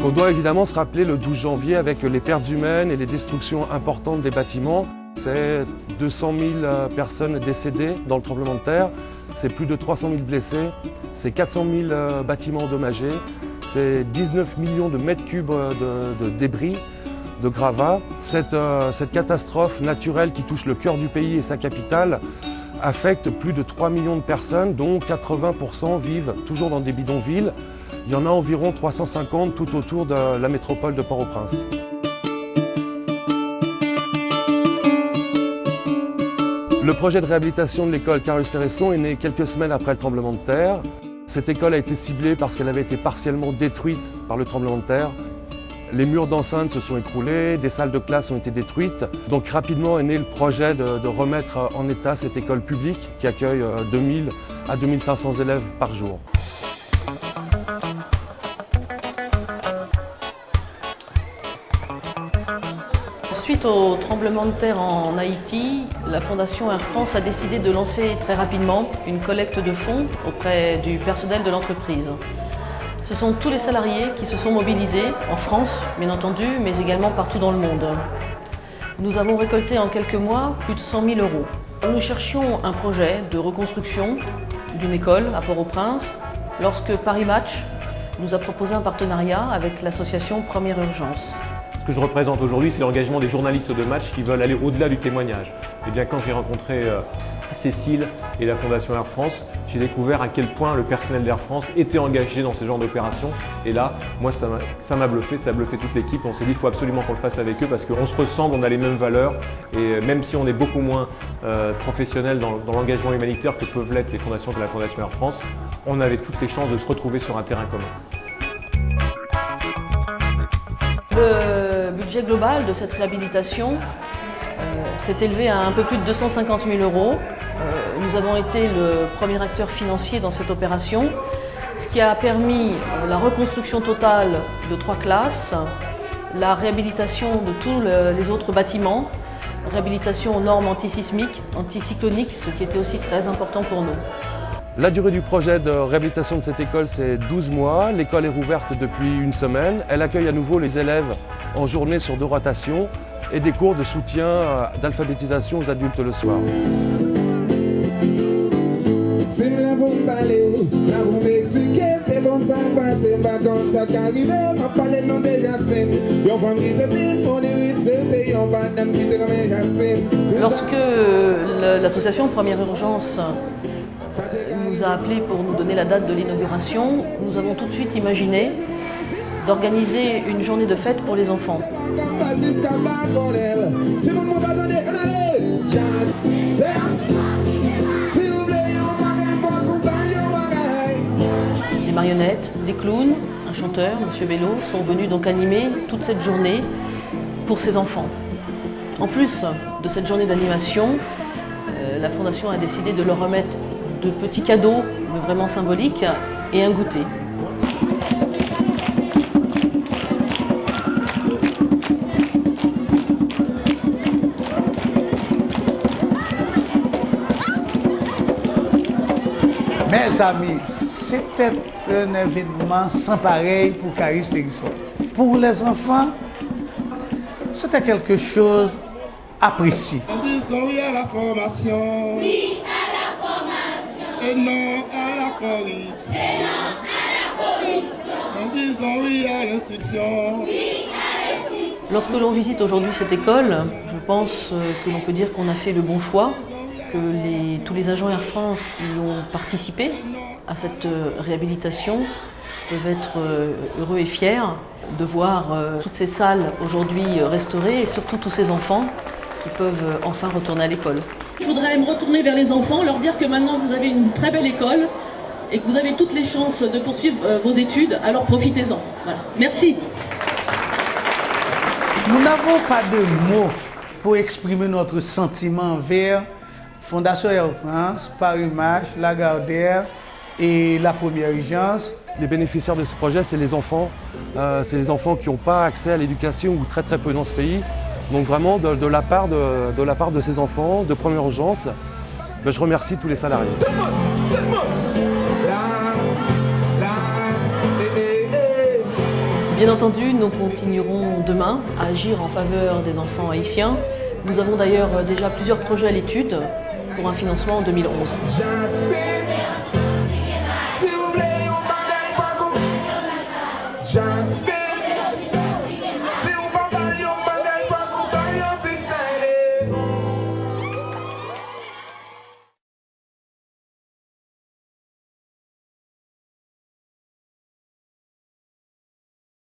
On doit évidemment se rappeler le 12 janvier avec les pertes humaines et les destructions importantes des bâtiments. C'est 200 000 personnes décédées dans le tremblement de terre, c'est plus de 300 000 blessés, c'est 400 000 bâtiments endommagés, c'est 19 millions de mètres cubes de débris, de gravats. Cette catastrophe naturelle qui touche le cœur du pays et sa capitale affecte plus de 3 millions de personnes, dont 80% vivent toujours dans des bidonvilles. Il y en a environ 350 tout autour de la métropole de Port-au-Prince. Le projet de réhabilitation de l'école Carus-Terresson est né quelques semaines après le tremblement de terre. Cette école a été ciblée parce qu'elle avait été partiellement détruite par le tremblement de terre. Les murs d'enceinte se sont écroulés, des salles de classe ont été détruites. Donc rapidement est né le projet de remettre en état cette école publique qui accueille 2000 à 2500 élèves par jour. Suite au tremblement de terre en Haïti, la Fondation Air France a décidé de lancer très rapidement une collecte de fonds auprès du personnel de l'entreprise. Ce sont tous les salariés qui se sont mobilisés, en France bien entendu, mais également partout dans le monde. Nous avons récolté en quelques mois plus de 100 000 euros. Nous cherchions un projet de reconstruction d'une école à Port-au-Prince lorsque Paris Match nous a proposé un partenariat avec l'association Première Urgence. Ce que je représente aujourd'hui, c'est l'engagement des journalistes de match qui veulent aller au-delà du témoignage. Et bien quand j'ai rencontré Cécile et la Fondation Air France, j'ai découvert à quel point le personnel d'Air France était engagé dans ce genre d'opération. Et là, moi, ça m'a bluffé, ça a bluffé toute l'équipe. On s'est dit qu'il faut absolument qu'on le fasse avec eux parce qu'on se ressemble, on a les mêmes valeurs. Et même si on est beaucoup moins professionnels dans l'engagement humanitaire que peuvent l'être les fondations de la Fondation Air France, on avait toutes les chances de se retrouver sur un terrain commun. Le budget global de cette réhabilitation s'est élevé à un peu plus de 250 000 euros. Nous avons été le premier acteur financier dans cette opération, ce qui a permis la reconstruction totale de 3 classes, la réhabilitation de tous les autres bâtiments, réhabilitation aux normes antisismiques, anticycloniques, ce qui était aussi très important pour nous. La durée du projet de réhabilitation de cette école, c'est 12 mois. L'école est rouverte depuis une semaine. Elle accueille à nouveau les élèves en journée sur 2 rotations et des cours de soutien d'alphabétisation aux adultes le soir. Lorsque l'association Première Urgence nous a appelés pour nous donner la date de l'inauguration, nous avons tout de suite imaginé d'organiser une journée de fête pour les enfants. Des marionnettes, des clowns, un chanteur, M. Bello, sont venus donc animer toute cette journée pour ces enfants. En plus de cette journée d'animation, la Fondation a décidé de leur remettre de petits cadeaux, mais vraiment symboliques, et un goûter. Mes amis, c'était un événement sans pareil pour Carus-Terresson. Pour les enfants, c'était quelque chose apprécié. On dit oui à la formation. Oui à la formation. Et non à la corruption. Et non à la corruption. On dit oui à l'instruction. Oui à l'instruction. Lorsque l'on visite aujourd'hui cette école, je pense que l'on peut dire qu'on a fait le bon choix, que tous les agents Air France qui ont participé à cette réhabilitation peuvent être heureux et fiers de voir toutes ces salles aujourd'hui restaurées et surtout tous ces enfants qui peuvent enfin retourner à l'école. Je voudrais me retourner vers les enfants, leur dire que maintenant vous avez une très belle école et que vous avez toutes les chances de poursuivre vos études, alors profitez-en. Voilà. Merci. Nous n'avons pas de mots pour exprimer notre sentiment envers Fondation Air France, Paris Match, Lagardère et la Première Urgence. Les bénéficiaires de ce projet, c'est les enfants. C'est les enfants qui n'ont pas accès à l'éducation ou très peu dans ce pays. Donc vraiment, de la part de ces enfants, de Première Urgence, je remercie tous les salariés. Bien Bien entendu, nous continuerons demain à agir en faveur des enfants haïtiens. Nous avons d'ailleurs déjà plusieurs projets à l'étude pour un financement en 2011.